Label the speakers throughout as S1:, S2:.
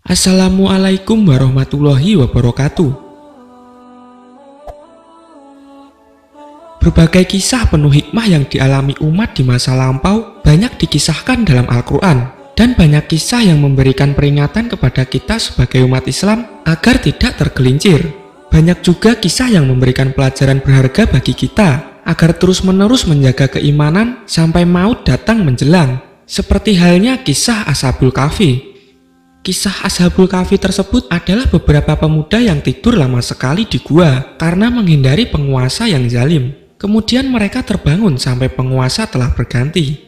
S1: Assalamualaikum warahmatullahi wabarakatuh. Berbagai kisah penuh hikmah yang dialami umat di masa lampau banyak dikisahkan dalam Al-Quran, dan banyak kisah yang memberikan peringatan kepada kita sebagai umat Islam agar tidak tergelincir. Banyak juga kisah yang memberikan pelajaran berharga bagi kita agar terus-menerus menjaga keimanan sampai maut datang menjelang, seperti halnya kisah Ashabul Kahfi. Kisah Ashabul Kahfi tersebut adalah beberapa pemuda yang tidur lama sekali di gua karena menghindari penguasa yang zalim. Kemudian mereka terbangun sampai penguasa telah berganti.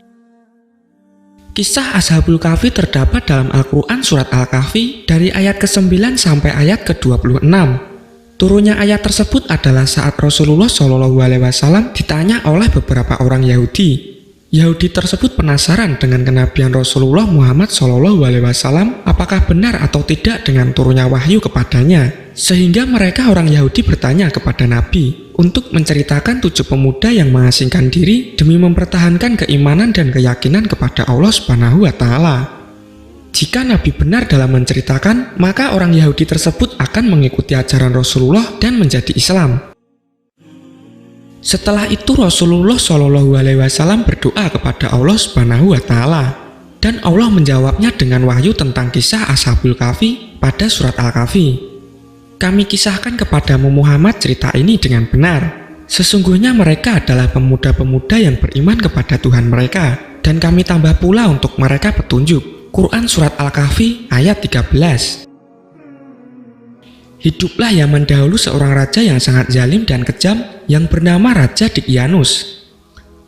S1: Kisah Ashabul Kahfi terdapat dalam Al-Quran surat Al-Kahfi dari ayat ke-9 sampai ayat ke-26. Turunnya ayat tersebut adalah saat Rasulullah SAW ditanya oleh beberapa orang Yahudi. Yahudi tersebut penasaran dengan kenabian Rasulullah Muhammad SAW, apakah benar atau tidak dengan turunnya wahyu kepadanya. Sehingga mereka orang Yahudi bertanya kepada Nabi untuk menceritakan 7 pemuda yang mengasingkan diri demi mempertahankan keimanan dan keyakinan kepada Allah Subhanahu wa Ta'ala. Jika Nabi benar dalam menceritakan, maka orang Yahudi tersebut akan mengikuti ajaran Rasulullah dan menjadi Islam. Setelah itu Rasulullah SAW berdoa kepada Allah Subhanahu wa Ta'ala, dan Allah menjawabnya dengan wahyu tentang kisah Ashabul Kahfi pada surat Al-Kahfi. Kami kisahkan kepadamu Muhammad cerita ini dengan benar. Sesungguhnya mereka adalah pemuda-pemuda yang beriman kepada Tuhan mereka, dan kami tambah pula untuk mereka petunjuk. Quran Surat Al-Kahfi ayat 13. Hiduplah Yaman dahulu seorang raja yang sangat zalim dan kejam yang bernama Raja Dqyanus.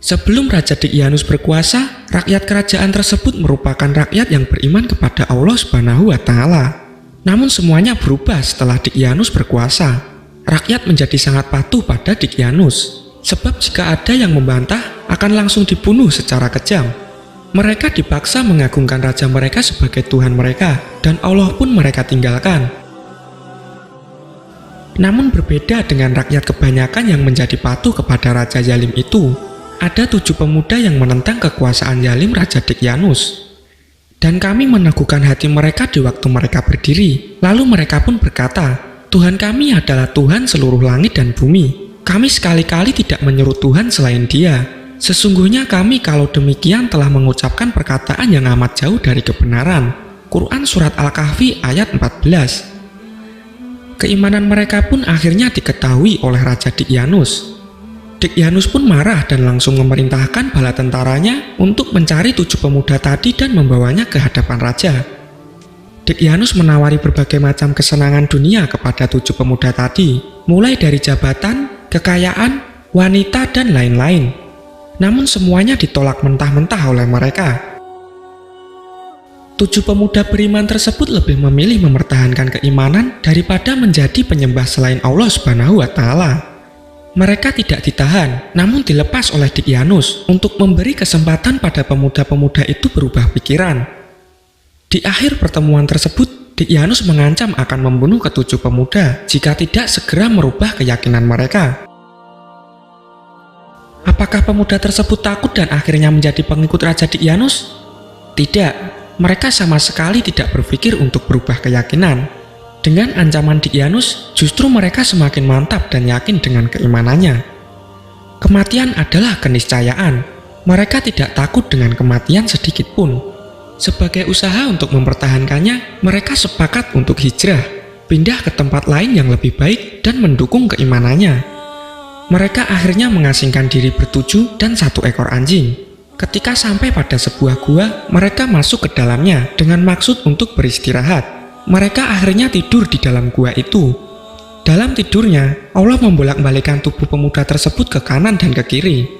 S1: Sebelum Raja Dqyanus berkuasa, rakyat kerajaan tersebut merupakan rakyat yang beriman kepada Allah Subhanahu wa Ta'ala. Namun semuanya berubah setelah Dqyanus berkuasa. Rakyat menjadi sangat patuh pada Dqyanus, sebab jika ada yang membantah akan langsung dibunuh secara kejam. Mereka dipaksa mengagungkan raja mereka sebagai Tuhan mereka, dan Allah pun mereka tinggalkan. Namun berbeda dengan rakyat kebanyakan yang menjadi patuh kepada raja zalim itu, ada 7 pemuda yang menentang kekuasaan zalim Raja Dqyanus. Dan kami meneguhkan hati mereka di waktu mereka berdiri. Lalu mereka pun berkata, Tuhan kami adalah Tuhan seluruh langit dan bumi. Kami sekali-kali tidak menyeru Tuhan selain Dia. Sesungguhnya kami kalau demikian telah mengucapkan perkataan yang amat jauh dari kebenaran. Quran Surat Al-Kahfi ayat 14. Keimanan mereka pun akhirnya diketahui oleh Raja Dqyanus. Dqyanus pun marah dan langsung memerintahkan bala tentaranya untuk mencari 7 pemuda tadi dan membawanya ke hadapan raja. Dqyanus menawari berbagai macam kesenangan dunia kepada 7 pemuda tadi, mulai dari jabatan, kekayaan, wanita, dan lain-lain. Namun semuanya ditolak mentah-mentah oleh mereka. 7 pemuda beriman tersebut lebih memilih mempertahankan keimanan daripada menjadi penyembah selain Allah Subhanahu wa Ta'ala. Mereka tidak ditahan, namun dilepas oleh Dqyanus untuk memberi kesempatan pada pemuda-pemuda itu berubah pikiran. Di akhir pertemuan tersebut, Dqyanus mengancam akan membunuh ke-7 pemuda jika tidak segera merubah keyakinan mereka. Apakah pemuda tersebut takut dan akhirnya menjadi pengikut Raja Dqyanus? Tidak, mereka sama sekali tidak berpikir untuk berubah keyakinan. Dengan ancaman Dqyanus, justru mereka semakin mantap dan yakin dengan keimanannya. Kematian adalah keniscayaan. Mereka tidak takut dengan kematian sedikit pun. Sebagai usaha untuk mempertahankannya, mereka sepakat untuk hijrah, pindah ke tempat lain yang lebih baik dan mendukung keimanannya. Mereka akhirnya mengasingkan diri ber7 dan 1 ekor anjing. Ketika sampai pada sebuah gua, mereka masuk ke dalamnya dengan maksud untuk beristirahat. Mereka akhirnya tidur di dalam gua itu. Dalam tidurnya, Allah membolak-balikkan tubuh pemuda tersebut ke kanan dan ke kiri.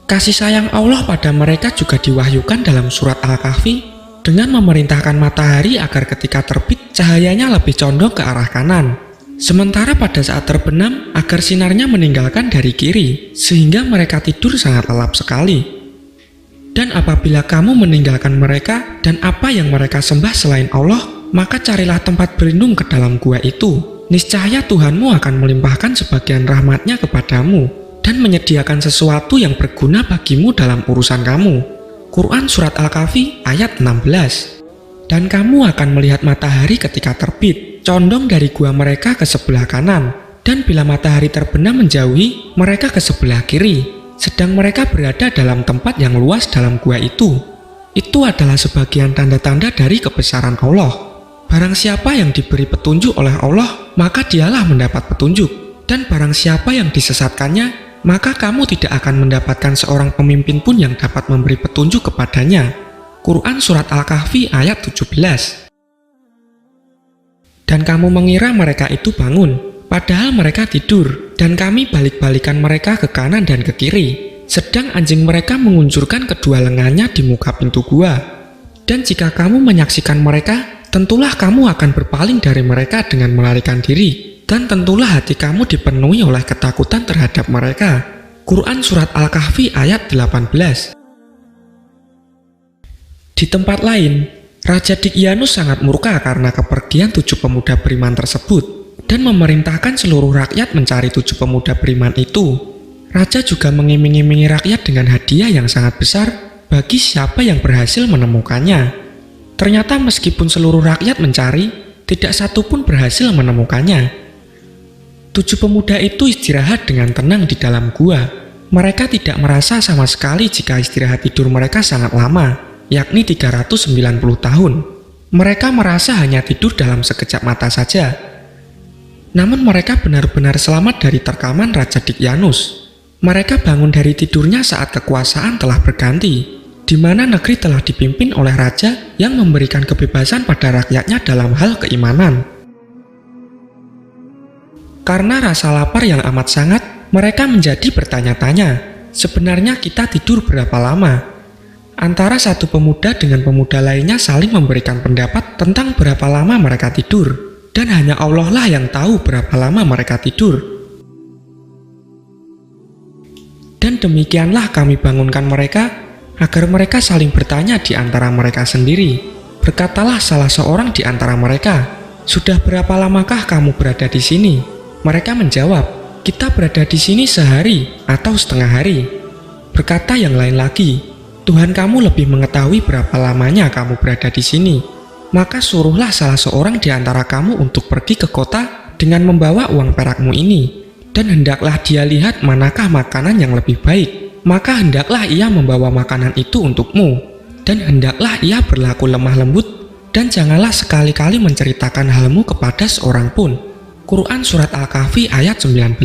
S1: Kasih sayang Allah pada mereka juga diwahyukan dalam surat Al-Kahfi dengan memerintahkan matahari agar ketika terbit, cahayanya lebih condong ke arah kanan. Sementara pada saat terbenam, agar sinarnya meninggalkan dari kiri, sehingga mereka tidur sangat lelap sekali. Dan apabila kamu meninggalkan mereka dan apa yang mereka sembah selain Allah, maka carilah tempat berlindung ke dalam gua itu. Niscaya Tuhanmu akan melimpahkan sebagian rahmatnya kepadamu, dan menyediakan sesuatu yang berguna bagimu dalam urusan kamu. Quran Surat Al-Kahfi ayat 16. Dan kamu akan melihat matahari ketika terbit, condong dari gua mereka ke sebelah kanan, dan bila matahari terbenam menjauhi, mereka ke sebelah kiri, sedang mereka berada dalam tempat yang luas dalam gua itu. Itu adalah sebagian tanda-tanda dari kebesaran Allah. Barang siapa yang diberi petunjuk oleh Allah, maka dialah mendapat petunjuk. Dan barang siapa yang disesatkannya, maka kamu tidak akan mendapatkan seorang pemimpin pun yang dapat memberi petunjuk kepadanya. Quran Surat Al-Kahfi ayat 17. Dan kamu mengira mereka itu bangun, padahal mereka tidur, dan kami balik-balikan mereka ke kanan dan ke kiri, sedang anjing mereka mengunjurkan kedua lengannya di muka pintu gua. Dan jika kamu menyaksikan mereka, tentulah kamu akan berpaling dari mereka dengan melarikan diri. Dan tentulah hati kamu dipenuhi oleh ketakutan terhadap mereka. Quran Surat Al-Kahfi ayat 18. Di tempat lain, Raja Dikyanus sangat murka karena kepergian 7 pemuda beriman tersebut dan memerintahkan seluruh rakyat mencari 7 pemuda beriman itu. Raja juga mengiming-imingi rakyat dengan hadiah yang sangat besar bagi siapa yang berhasil menemukannya. Ternyata meskipun seluruh rakyat mencari, tidak satu pun berhasil menemukannya. 7 pemuda itu istirahat dengan tenang di dalam gua. Mereka tidak merasa sama sekali jika istirahat tidur mereka sangat lama, yakni 390 tahun. Mereka merasa hanya tidur dalam sekejap mata saja. Namun mereka benar-benar selamat dari terkaman Raja Dikyanus. Mereka bangun dari tidurnya saat kekuasaan telah berganti, di mana negeri telah dipimpin oleh raja yang memberikan kebebasan pada rakyatnya dalam hal keimanan. Karena rasa lapar yang amat sangat, mereka menjadi bertanya-tanya, sebenarnya kita tidur berapa lama? Antara satu pemuda dengan pemuda lainnya saling memberikan pendapat tentang berapa lama mereka tidur, dan hanya Allah lah yang tahu berapa lama mereka tidur. Dan demikianlah kami bangunkan mereka, agar mereka saling bertanya di antara mereka sendiri. Berkatalah salah seorang di antara mereka, sudah berapa lamakah kamu berada di sini? Mereka menjawab, kita berada di sini sehari atau setengah hari. Berkata yang lain lagi, Tuhan kamu lebih mengetahui berapa lamanya kamu berada di sini. Maka suruhlah salah seorang di antara kamu untuk pergi ke kota dengan membawa uang perakmu ini. Dan hendaklah dia lihat manakah makanan yang lebih baik. Maka hendaklah ia membawa makanan itu untukmu. Dan hendaklah ia berlaku lemah lembut. Dan janganlah sekali-kali menceritakan halmu kepada seorang pun. Quran Surat Al-Kahfi ayat 19.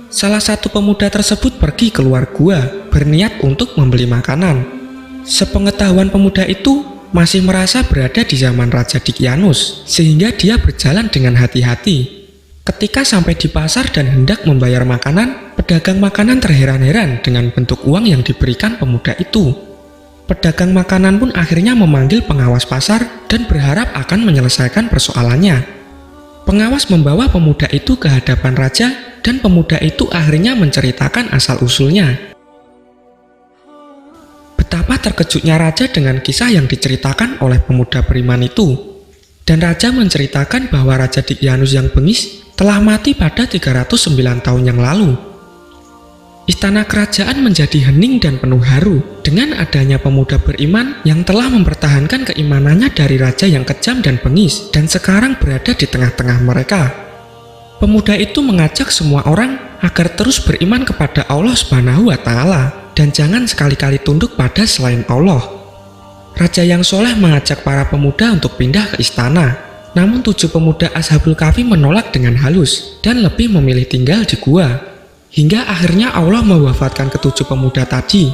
S1: Salah satu pemuda tersebut pergi keluar gua berniat untuk membeli makanan. Sepengetahuan pemuda itu masih merasa berada di zaman Raja Dikyanus, sehingga dia berjalan dengan hati-hati. Ketika sampai di pasar dan hendak membayar makanan, pedagang makanan terheran-heran dengan bentuk uang yang diberikan pemuda itu. Pedagang makanan pun akhirnya memanggil pengawas pasar dan berharap akan menyelesaikan persoalannya. Pengawas membawa pemuda itu ke hadapan raja dan pemuda itu akhirnya menceritakan asal-usulnya. Betapa terkejutnya raja dengan kisah yang diceritakan oleh pemuda beriman itu. Dan raja menceritakan bahwa Raja Dikyanus yang bengis telah mati pada 309 tahun yang lalu. Istana kerajaan menjadi hening dan penuh haru dengan adanya pemuda beriman yang telah mempertahankan keimanannya dari raja yang kejam dan bengis dan sekarang berada di tengah-tengah mereka. Pemuda itu mengajak semua orang agar terus beriman kepada Allah Subhanahu wa Ta'ala dan jangan sekali-kali tunduk pada selain Allah. Raja yang soleh mengajak para pemuda untuk pindah ke istana, namun 7 pemuda Ashabul Kahfi menolak dengan halus dan lebih memilih tinggal di gua. Hingga akhirnya Allah mewafatkan ke-7 pemuda tadi.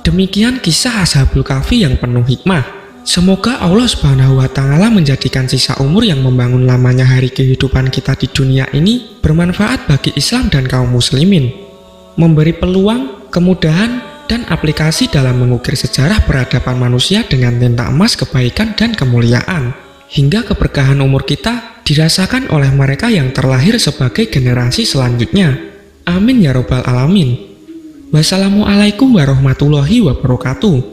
S1: Demikian kisah Ashabul Kahfi yang penuh hikmah. Semoga Allah Subhanahu wa Ta'ala menjadikan sisa umur yang membangun lamanya hari kehidupan kita di dunia ini bermanfaat bagi Islam dan kaum muslimin, memberi peluang, kemudahan, dan aplikasi dalam mengukir sejarah peradaban manusia dengan tinta emas kebaikan dan kemuliaan, hingga keberkahan umur kita dirasakan oleh mereka yang terlahir sebagai generasi selanjutnya. Amin ya robbal alamin. Wassalamualaikum warahmatullahi wabarakatuh.